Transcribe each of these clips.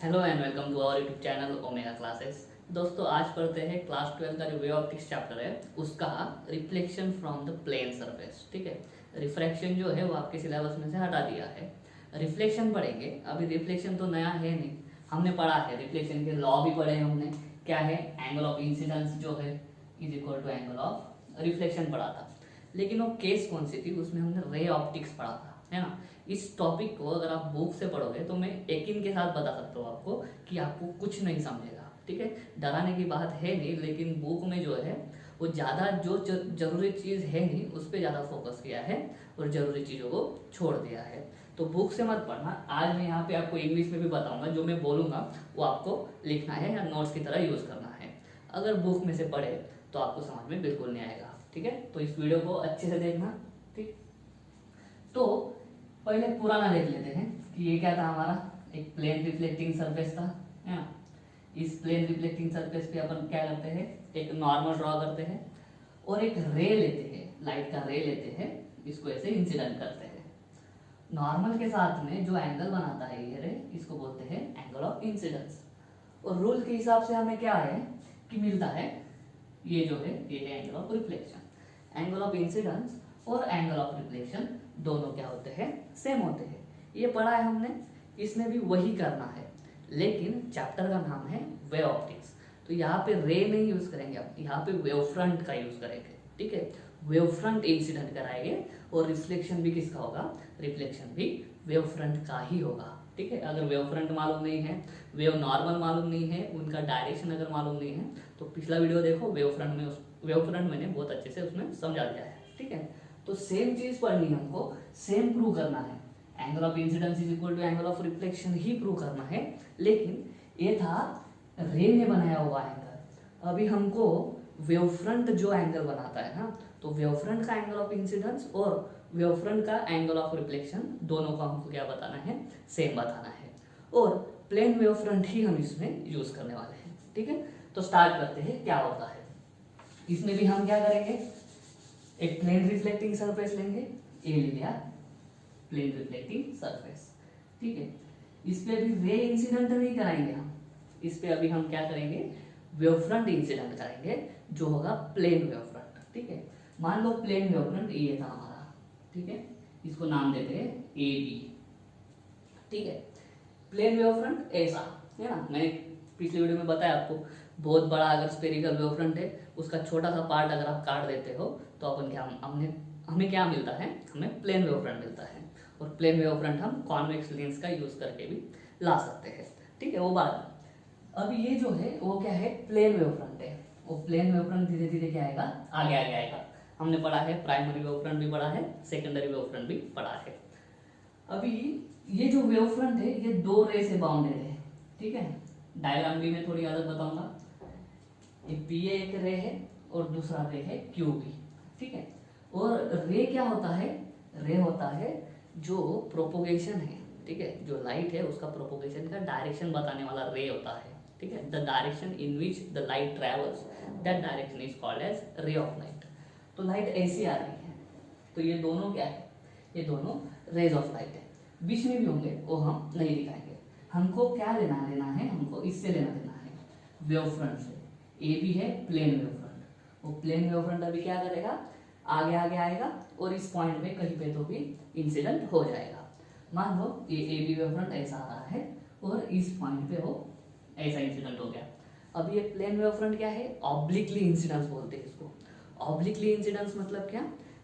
Hello and welcome to our YouTube channel Omega Classes. दोस्तों आज पढ़ते हैं क्लास 12 का जो वे ऑप्टिक्स चैप्टर है उसका reflection from the plane surface. ठीक है, रिफ्रैक्शन जो है वो आपके सिलेबस में से हटा दिया है, रिफ्लेक्शन पढ़ेंगे। अभी रिफ्लेक्शन तो नया है नहीं, हमने पढ़ा है, रिफ्लेक्शन के लॉ भी पढ़े हमने। क्या है, एंगल ऑफ इंसिडेंस जो है is equal to angle of reflection पढ़ा था। लेकिन वो केस कौन सी थी, उसमें हमने रे ऑप्टिक्स पढ़ा था, है ना। इस टॉपिक को अगर आप बुक से पढ़ोगे तो मैं यकीन के साथ बता सकता हूँ आपको कि आपको कुछ नहीं समझेगा। ठीक है, डराने की बात है नहीं, लेकिन बुक में जो है वो ज़्यादा जो जरूरी चीज़ है नहीं उस पर ज़्यादा फोकस किया है और ज़रूरी चीज़ों को छोड़ दिया है। तो बुक से मत पढ़ना। आज मैं यहाँ पे आपको इंग्लिश में भी बताऊंगा, जो मैं बोलूँगा वो आपको लिखना है या नोट्स की तरह यूज़ करना है। अगर बुक में से पढ़े तो आपको समझ में बिल्कुल नहीं आएगा। ठीक है, तो इस वीडियो को अच्छे से देखना। ठीक, तो पहले पुराना देख लेते हैं कि ये क्या था हमारा, एक प्लेन रिफ्लेक्टिंग सरफेस था, है ना। इस प्लेन रिफ्लेक्टिंग सरफेस पे अपन क्या करते हैं, एक नॉर्मल ड्रॉ करते हैं और एक रे लेते हैं, लाइट का रे लेते हैं, इसको ऐसे इंसिडेंट करते हैं। नॉर्मल के साथ में जो एंगल बनाता है ये रे, इसको बोलते हैं एंगल ऑफ इंसिडेंस। और रूल के हिसाब से हमें क्या है कि मिलता है, ये जो है ये है angle of reflection. Angle of incidence और एंगल ऑफ रिफ्लेक्शन दोनों क्या होते हैं, सेम होते हैं। ये पढ़ा है हमने, इसमें भी वही करना है, लेकिन चैप्टर का नाम है वे ऑप्टिक्स। तो यहाँ पे रे नहीं यूज करेंगे, आप यहाँ पे वेव फ्रंट का यूज करेंगे। ठीक है, वेव फ्रंट इंसिडेंट कराएंगे और रिफ्लेक्शन भी किसका होगा, रिफ्लेक्शन भी वेव फ्रंट का ही होगा। ठीक है, अगर वेव फ्रंट मालूम नहीं है, वेव नॉर्मल मालूम नहीं है, उनका डायरेक्शन अगर मालूम नहीं है तो पिछला वीडियो देखो, वेव फ्रंट में वेव फ्रंट मैंने बहुत अच्छे से उसमें समझा दिया है। ठीक है, तो सेम चीज पढ़नी है हमको, सेम प्रूव करना है। Angle of incidence is equal to angle of reflection ही प्रूव करना है, लेकिन ये था रे ने बनाया हुआ एंगल। अभी हमको वेव फ्रंट जो एंगल बनाता है ना, तो वेव फ्रंट का एंगल ऑफ इंसिडेंस और वेव फ्रंट का एंगल ऑफ रिफ्लेक्शन दोनों को हमको क्या बताना है, सेम बताना है। और प्लेन वेव फ्रंट ही हम इसमें यूज करने वाले हैं। ठीक है, तो स्टार्ट करते हैं क्या होता है। इसमें भी हम क्या करेंगे, एक प्लेन रिफ्लेक्टिंग सरफेस लेंगे, ए ले लिया प्लेन रिफ्लेक्टिंग सरफेस। ठीक है, इस पे अभी रे इंसिडेंट नहीं कराएंगे हम, इस पे अभी हम क्या करेंगे, वेव फ्रंट इंसिडेंट करेंगे, जो होगा प्लेन वेव फ्रंट। ठीक है, मान लो प्लेन वेव फ्रंट ये था हमारा। ठीक है, इसको नाम देते हैं ए बी। ठीक है, प्लेन वेव फ्रंट ऐसा है ना, मैंने पिछले वीडियो में बताया आपको, बहुत बड़ा अगर स्पेरिकल वेव फ्रंट है, उसका छोटा सा पार्ट अगर आप काट देते हो तो अपन क्या, हमें क्या मिलता है, हमें प्लेन वेव फ्रंट मिलता है। और प्लेन वेव फ्रंट हम कॉन्वेक्स लेंस का यूज करके भी ला सकते हैं। ठीक है, वो बात। अब ये जो है वो क्या है, प्लेन वेव फ्रंट है। वो प्लेन वेव फ्रंट धीरे धीरे क्या आएगा, आगे आगे आएगा। हमने पढ़ा है प्राइमरी वेव फ्रंट भी पढ़ा है, सेकेंडरी वेव फ्रंट भी पढ़ा है। अभी ये जो वेव फ्रंट है ये दो रे से बाउंडेड है। ठीक है, डायग्राम भी मैं थोड़ी अलग बताऊंगा। ये पी एक रे है और दूसरा रे है क्यू बी। ठीक है, और रे क्या होता है, रे होता है जो प्रोपोगेशन है। ठीक है, जो लाइट है उसका प्रोपोगेशन का डायरेक्शन बताने वाला रे होता है। ठीक है, the direction in which the light travels, that direction is called as ray of light. तो लाइट ऐसी आ रही है, तो ये दोनों क्या है, ये दोनों रेज ऑफ लाइट है। बीच में भी होंगे वो हम नहीं दिखाएंगे। हमको क्या लेना है, हमको इससे लेना देना है, वेव फ्रंट से। ए भी है प्लेन वेव फ्रंट, वो प्लेन वेव फ्रंट अभी क्या करेगा, आगे आगे आएगा और इस पॉइंट पे कहीं पे तो भी इंसिडेंट हो जाएगा। मान लो ये ए बी वेव फ्रंट ऐसा आ रहा है और इस पॉइंट पे वो ऐसा इंसिडेंट हो गया। अब ये प्लेन वेव फ्रंट क्या है, ऑब्लिकली इंसिडेंस बोलते हैं इसको। ऑब्लिकली इंसिडेंस मतलब क्या,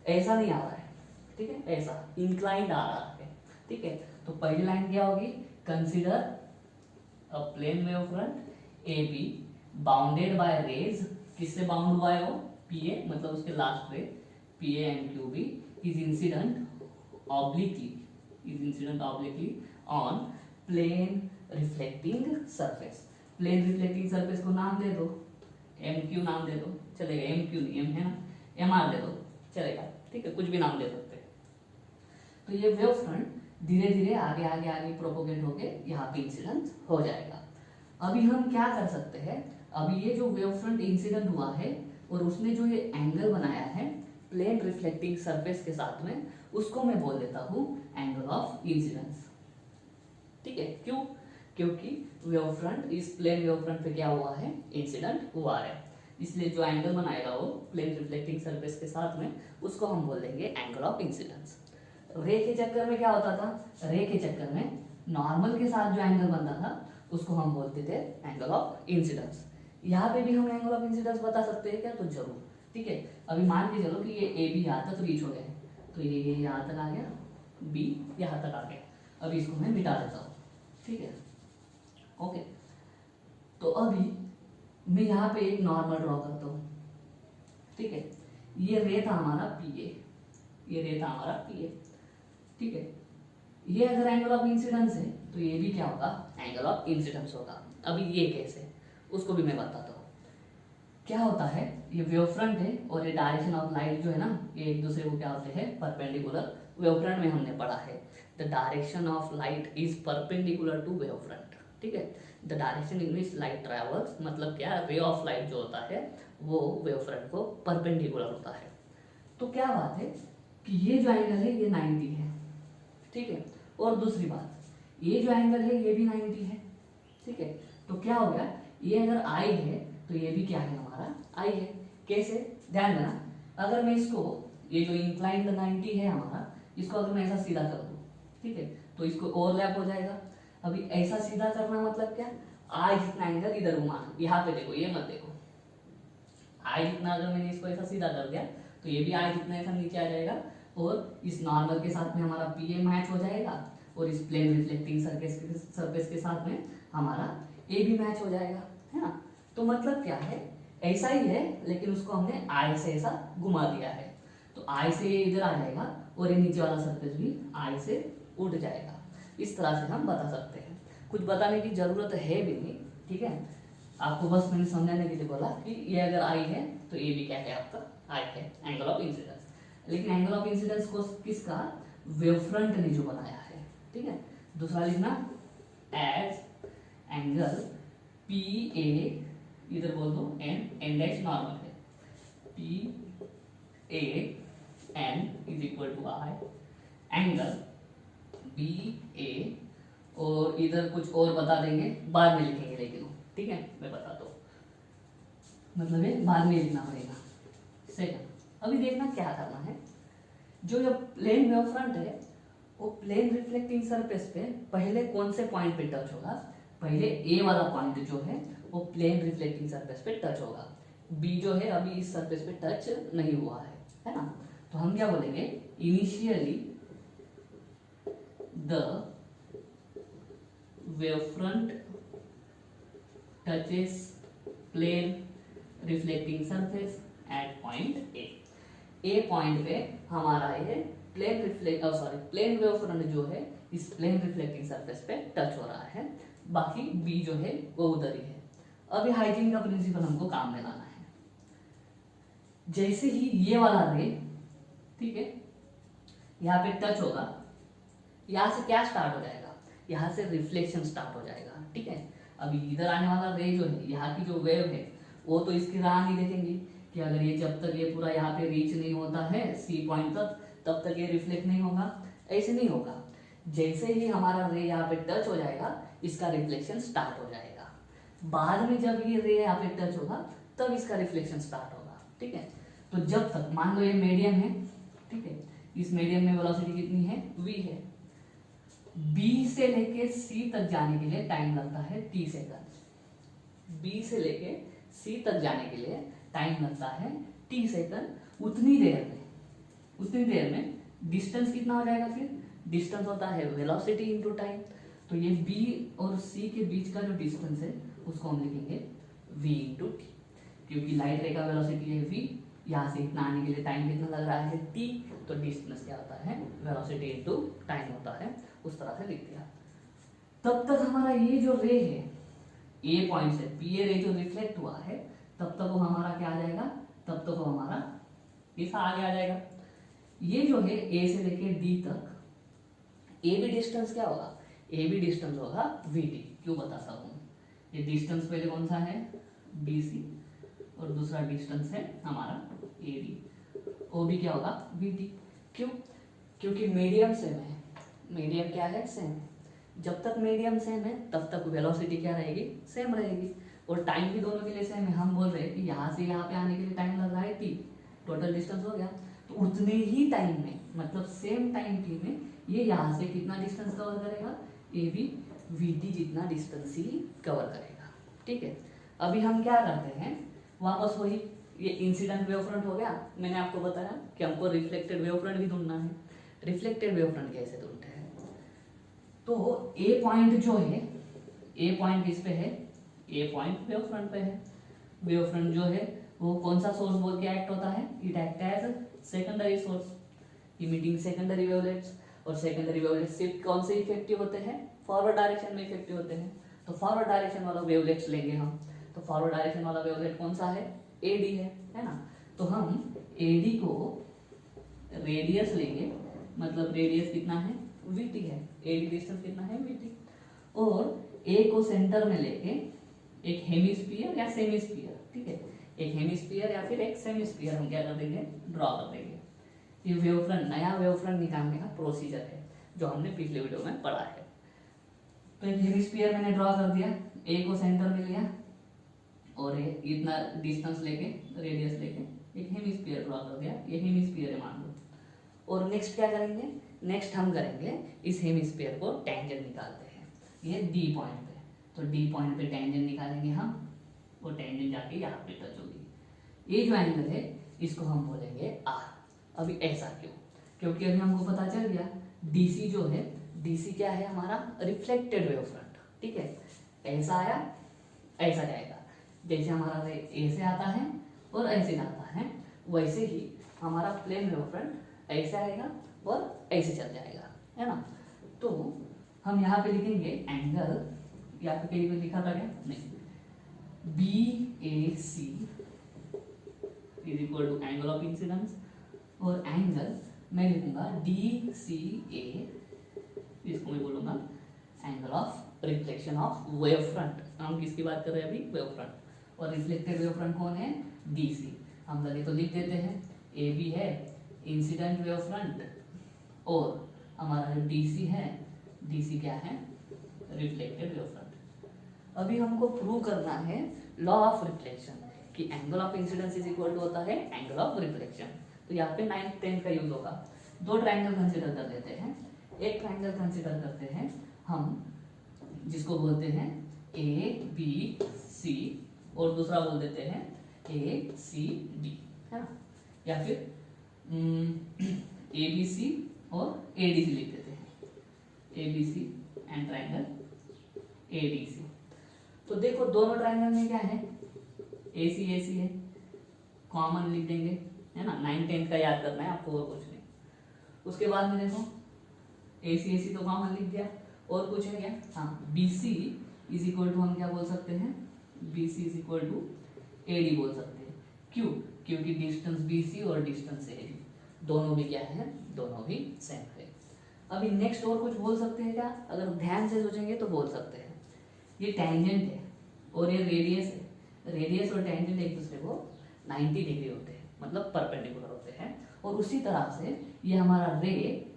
ऐसा नहीं आ रहा है, ठीक है, ऐसा इंक्लाइंड आ रहा है। ठीक है, तो पहली लाइन क्या होगी, consider a plane wave front A B bounded by rays, किससे बाउंड हुआ है वो, पी ए, मतलब उसके last ray P A and Q B is incident obliquely on plane reflecting surface. Plane reflecting surface को नाम दे दो, एम क्यू नाम दे दो चलेगा, एम क्यू नहीं, एम है ना, एम आर दे दो चलेगा। ठीक है, कुछ भी नाम दे सकते हैं। तो ये वेव फ्रंट धीरे धीरे आगे आगे आगे प्रोपोगेट होके यहाँ पे इंसिडेंट हो जाएगा। अभी हम क्या कर सकते हैं, अभी ये जो वेव फ्रंट इंसिडेंट हुआ है और उसने जो ये एंगल बनाया है प्लेन रिफ्लेक्टिंग सरफेस के साथ में, उसको मैं बोल देता हूँ एंगल ऑफ इंसिडेंस। ठीक है, क्यों, क्योंकि वेव फ्रंट, इस प्लेन वेव फ्रंट पे क्या हुआ है, इंसिडेंट हुआ है, इसलिए जो एंगल बनाएगा वो प्लेन रिफ्लेक्टिंग सरफेस के साथ में, उसको हम बोल देंगे एंगल ऑफ इंसिडेंस। रे के चक्कर में क्या होता था, रे के चक्कर में नॉर्मल के साथ जो एंगल बनता था उसको हम बोलते थे एंगल ऑफ इंसिडेंस। यहाँ पे भी हम एंगल ऑफ इंसिडेंस बता सकते हैं क्या, तो जरूर, ठीक है। अभी मान के चलो कि ये ए बी यहाँ तक रीच हो गया है, तो ये यहाँ तक आ गया, बी यहाँ तक आ गया। अभी इसको मैं मिटा देता हूँ, ठीक है, ओके। तो अभी मैं यहाँ पे एक नॉर्मल ड्रॉ करता हूँ, ठीक है। ये रे था हमारा पी ए, ये रे था हमारा पी ए, ठीक है। ये अगर एंगल ऑफ इंसिडेंस है तो ये भी क्या होगा, एंगल ऑफ इंसिडेंस होगा। अभी ये कैसे, उसको भी मैं बताता हूँ। क्या होता है, ये वेव फ्रंट है और ये डायरेक्शन ऑफ लाइट जो है ना, ये एक दूसरे को क्या होते हैं, परपेंडिकुलर। वेव फ्रंट में हमने पढ़ा है the direction of light is perpendicular to wave front, ठीक है। The direction in which light travels, मतलब क्या, रे ऑफ लाइट जो होता है वो वेव फ्रंट को परपेंडिकुलर होता है। तो क्या बात है कि ये जो एंगल है ये 90 है, ठीक है। और दूसरी बात, ये जो एंगल है ये भी 90 है, ठीक है। तो क्या हो गया, ये अगर आई है तो ये भी क्या है, हमारा आई है। कैसे, ध्यान देना, अगर मैं इसको, ये जो इंक्लाइंड 90 है हमारा, इसको अगर मैं ऐसा सीधा कर दूं, ठीक है, तो इसको ओवरलैप हो जाएगा। अभी ऐसा सीधा करना मतलब क्या, आई जितना एंगल इधर घुमाना, यहाँ पे देखो, ये मत देखो, आई जितना अगर मैंने इसको ऐसा सीधा कर दिया तो ये भी आई जितना ऐसा नीचे आ जाएगा, और इस नॉर्मल के साथ में हमारा पी ए मैच हो जाएगा, और इस प्लेन रिफ्लेक्टिंग सरफेस के साथ में हमारा ए भी मैच हो जाएगा, है ना। तो मतलब क्या है, ऐसा ही है, लेकिन उसको हमने आई से ऐसा घुमा दिया है, तो आई से ये इधर आ जाएगा और ये नीचे वाला सरफेस भी आई से उठ जाएगा। इस तरह से हम बता सकते हैं, कुछ बताने की जरूरत है भी नहीं, ठीक है। आपको बस मैंने समझाने के लिए बोला कि ये अगर आई है तो ये भी क्या है, आपका आई है, एंगल ऑफ इंसिडेंस। लेकिन एंगल ऑफ इंसिडेंस को किसका, वेव फ्रंट ने जो बनाया है, ठीक है। दूसरा लिखना, एज एंगल पी ए, इधर बोल दो एन डैश नॉर्मल है, P A N is equal to I, angle B A, और इधर कुछ और बता देंगे, बाद में लिखेंगे, लेकिन ठीक है, मैं बताता हूँ, मतलब ये बाद में लिखना पड़ेगा। सेकंड, अभी देखना क्या करना है, जो ये प्लेन वेव फ्रंट है वो प्लेन रिफ्लेक्टिंग सरफेस पे पहले कौन से पॉइंट पे टच होगा, पहले ए वाला पॉइंट जो है वो प्लेन रिफ्लेक्टिंग सरफेस पे टच होगा, बी जो है अभी इस सरफेस पे टच नहीं हुआ है ना। तो हम क्या बोलेंगे, initially the wave front touches plane reflecting surface at point A point पे हमारा ये प्लेन वेव फ्रंट जो है इस प्लेन रिफ्लेक्टिंग सरफेस पे टच हो रहा है, बाकी बी जो है वो उधर ही है। अभी हाइजीन का प्रिंसिपल हमको काम में लाना है। जैसे ही ये वाला रे, ठीक है, यहाँ पे टच होगा, यहाँ से क्या स्टार्ट हो जाएगा, यहाँ से रिफ्लेक्शन स्टार्ट हो जाएगा, ठीक है। अभी इधर आने वाला रे जो है, यहाँ की जो वेव है वो तो इसकी राह नहीं देखेंगी कि अगर ये जब तक ये पूरा यहाँ पे रीच नहीं होता है सी पॉइंट तक, तब तक ये रिफ्लेक्ट नहीं होगा, ऐसे नहीं होगा। जैसे ही हमारा रे यहाँ पे टच हो जाएगा इसका रिफ्लेक्शन स्टार्ट हो जाएगा, बाद में जब ये रे यहाँ पे टच होगा तब इसका रिफ्लेक्शन स्टार्ट होगा, ठीक है। तो जब तक मान लो ये मीडियम है, ठीक है, इस मीडियम में वेलोसिटी कितनी है, v है, B से लेके C तक जाने के लिए टाइम लगता है t सेकंड, B से लेके C तक जाने के लिए टाइम लगता है t सेकंड। उतनी देर में डिस्टेंस कितना हो जाएगा, फिर डिस्टेंस होता है वेलोसिटी इनटू टाइम, तो ये B और C के बीच का जो डिस्टेंस है उसको हम लिखेंगे v इंटू टी, क्योंकि लाइट रे का वेलोसिटी है v, यहाँ से इतना आने के लिए टाइम कितना लग रहा है t, तो डिस्टेंस क्या होता है, वेलोसिटी इनटू टाइम होता है, उस तरह से लिख दिया। तब तक हमारा ये जो रे है ए पॉइंट से पी ए रे जो रिफ्लेक्ट हुआ है, तब तक वो हमारा क्या आ जाएगा, तब तक वो हमारा ऐसा आगे आ जाएगा। ये जो है ए से लेके डी तक, ए भी डिस्टेंस क्या होगा, ए भी डिस्टेंस होगा वी टी। क्यों बताता हूँ, ये डिस्टेंस पहले कौन सा है, बी सी, और दूसरा डिस्टेंस है हमारा ए डी, वो भी क्या होगा वी टी। क्यों, क्योंकि मीडियम सेम है, मीडियम क्या है, सेम है, जब तक मीडियम सेम है तब तक वेलोसिटी क्या रहेगी, सेम रहेगी। और टाइम भी दोनों के लिए सेम है। हम बोल रहे हैं कि यहाँ से यहाँ पे आने के लिए टाइम लग रहा है t, टोटल डिस्टेंस हो गया। तो उतने ही टाइम में, मतलब सेम टाइम t में ये यहाँ से कितना डिस्टेंस कवर करेगा, ये भी vt जितना डिस्टेंस ही कवर करेगा। ठीक है, अभी हम क्या करते हैं, वापस वही ये इंसिडेंट वेव फ्रंट हो गया। मैंने आपको बताया कि हमको रिफ्लेक्टेड वेव फ्रंट भी ढूंढना है। रिफ्लेक्टेड वेव फ्रंट कैसे ढूंढते हैं, तो ए पॉइंट जो है, ए पॉइंट किस पे है, ए पॉइंट वेव फ्रंट पे है। वेव फ्रंट जो है वो कौन सा सोर्स बोल के एक्ट होता है, it act as secondary source, emitting secondary wavelets. और सेकेंडरी वेवलेट्स सिर्फ कौन से इफेक्टिव होते हैं, फॉरवर्ड डायरेक्शन में इफेक्टिव होते हैं। तो फॉरवर्ड डायरेक्शन वाला वेवलेट्स लेंगे हम। तो फॉरवर्ड डायरेक्शन वाला वेवलेट कौन सा है, एडी है ना। तो हम एडी को रेडियस लेंगे, मतलब रेडियस कितना है, वीटी है, एडी डिस्टेंस कितना है, वीटी। और ए को सेंटर में लेके एक हेमिस्फीयर या सेमिस्फीयर, ठीक है, एक हेमिस्फीयर या फिर एक सेमिस्फीयर हम क्या कर देंगे, ड्रॉ कर देंगे। ये वेव फ्रंट, नया वेव फ्रंट निकालने का प्रोसीजर है जो हमने पिछले वीडियो में पढ़ा है। तो एक हेमिस्फीयर मैंने ड्रॉ कर दिया, ए को सेंटर में लिया और इतना डिस्टेंस लेके, रेडियस लेके एक हेमिस्फीयर ड्रॉ कर दिया, ये हेमिस्फीयर है मान लो। और नेक्स्ट क्या करेंगे, नेक्स्ट हम करेंगे इस हेमिस्फीयर को टेंजेंट निकालते हैं, ये डी पॉइंट पे। तो डी पॉइंट पे टेंजेंट निकालेंगे हम, वो टेंजेंट जाके यहाँ पे टच होगी। ये जो एंगल है इसको हम बोलेंगे आर। अभी ऐसा क्यों, क्योंकि अभी हमको पता चल गया डीसी जो है, डीसी क्या है हमारा, रिफ्लेक्टेड वेव फ्रंट। ठीक है, ऐसा आया, ऐसा जाएगा। जैसे हमारा रे ए से आता है और ऐसे जाता है, वैसे ही हमारा प्लेन वेव फ्रंट ऐसे आएगा और ऐसे चल जाएगा, है ना। तो हम यहाँ पे लिखेंगे एंगल, यहाँ पे कहीं पे लिखा था क्या, नहीं, B A C is equal to angle of incidence. और एंगल मैं लिखूंगा डी सी ए, इसको मैं बोलूंगा angle of reflection of wave front. हम किसकी बात कर रहे हैं अभी, वेव फ्रंट। और रिफ्लेक्टेड वेव फ्रंट कौन है, डीसी। हम लगे तो लिख देते हैं, ए बी है इंसिडेंट वेव फ्रंट और हमारा जो डीसी है, डीसी क्या है, रिफ्लेक्टेड वेव फ्रंट। अभी हमको प्रूव करना है लॉ ऑफ रिफ्लेक्शन कि angle of incidence is equal to होता है एंगल ऑफ रिफ्लेक्शन। तो यहाँ पे 9th 10th का यूज होगा। दो ट्रायंगल कंसिडर कर लेते हैं। एक ट्रायंगल कंसिडर करते हैं हम जिसको बोलते हैं ए बी सी, और दूसरा बोल देते हैं ए सी डी, है ना। या फिर ए बी सी और ए डी सी लिख देते हैं, A B C and triangle A D C. तो देखो दोनों ट्रायंगल में क्या है, ए सी है, कॉमन लिख देंगे, है ना। 9th 10th का याद करना है आपको और कुछ नहीं। उसके बाद में देखो ए सी तो कॉमन लिख दिया, और कुछ है क्या, हाँ, B C is equal to हम क्या बोल सकते हैं, B C is equal to A D बोल सकते हैं। क्यों, क्योंकि डिस्टेंस बी सी और डिस्टेंस ए डी दोनों भी क्या है, दोनों भी सेम है। अभी नेक्स्ट और कुछ बोल सकते हैं क्या, अगर ध्यान से सोचेंगे तो बोल सकते हैं, ये टेंजेंट है और ये रेडियस है। रेडियस और टेंजेंट एक दूसरे को 90 डिग्री होते हैं, मतलब परपेंडिकुलर होते हैं। और उसी तरह से ये हमारा रे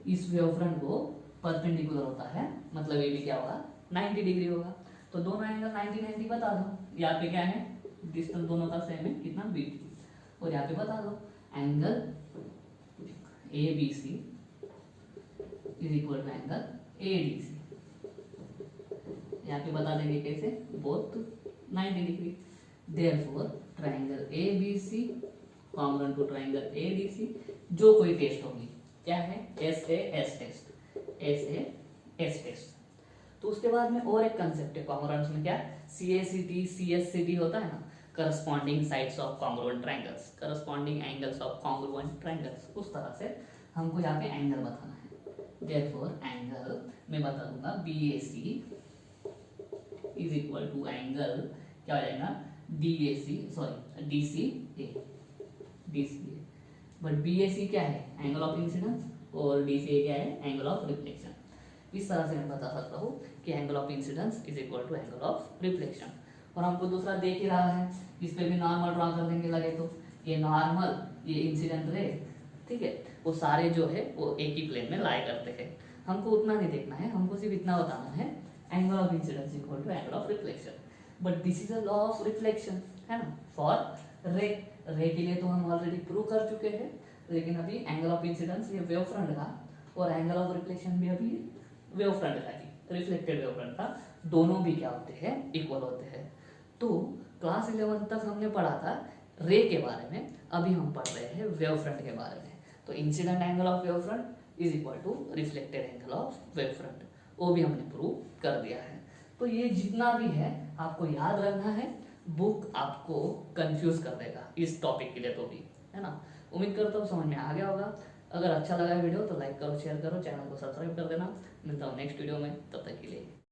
इस वेव फ्रंट को परपेंडिकुलर होता है, मतलब ये भी क्या होगा, 90 डिग्री होगा। तो दोनों एंगल 90-90 बता दो। यहाँ पे क्या है, डिस्टेंस दोनों का सेम है, कितना, बीटी। और यहाँ पे बता दो angle A B C is equal to angle A D C. यहाँ पे बता देंगे कैसे, both 90 degree. Therefore triangle A B C common to triangle A D C, जो कोई टेस्ट होगी, क्या है, S A S test, S A S test. तो उसके बाद में और एक कंसेप्ट है कॉन्ग्रुएंस में, क्या, C A C T C S C T होता है ना, corresponding sides of congruent triangles, corresponding angles of congruent triangles. उस तरह से हमको यहाँ पे एंगल बताना है। देयरफॉर एंगल मैं बता दूंगा B A C is equal to angle क्या हो जाएगा, D A C, sorry D C A, D C A. But B A C क्या है, एंगल ऑफ इंसिडेंस, और डी सी ए क्या है, एंगल ऑफ रिफ्लेक्शन। इस तरह से मैं बता सकता हूँ कि angle of incidence is equal to angle of reflection. और हमको दूसरा देख ही रहा है, इस पे भी नॉर्मल ड्रॉ कर देंगे लगे तो। ये नॉर्मल, ये इंसिडेंट रे, ठीक है, वो सारे जो है वो एक ही प्लेन में लाई करते हैं। हमको उतना नहीं देखना है, हमको सिर्फ इतना बताना है angle of incidence equal to angle of reflection. But this is a law of reflection, है ना, फॉर रे। रे के लिए तो हम ऑलरेडी प्रूव कर चुके हैं, लेकिन अभी एंगल ऑफ इंसिडेंस ये वेव फ्रंट का और एंगल ऑफ रिफ्लेक्शन भी अभी वेव फ्रंट का ही, रिफ्लेक्टेड वेव फ्रंट का, दोनों भी क्या होते हैं, इक्वल होते हैं। तो क्लास 11 तक हमने पढ़ा था रे के बारे में, अभी हम पढ़ रहे हैं वेव फ्रंट के बारे में। तो incident angle of wave front is equal to reflected angle of wave front, वो भी हमने प्रूव कर दिया है। तो ये जितना भी है आपको याद रखना है, बुक आपको कंफ्यूज कर देगा इस टॉपिक के लिए तो भी, है ना। उम्मीद करता हूँ समझ में आ गया होगा। अगर अच्छा लगा वीडियो तो लाइक करो, शेयर करो, चैनल को सब्सक्राइब कर देना। मिलता हूँ नेक्स्ट वीडियो में, तब तक के लिए।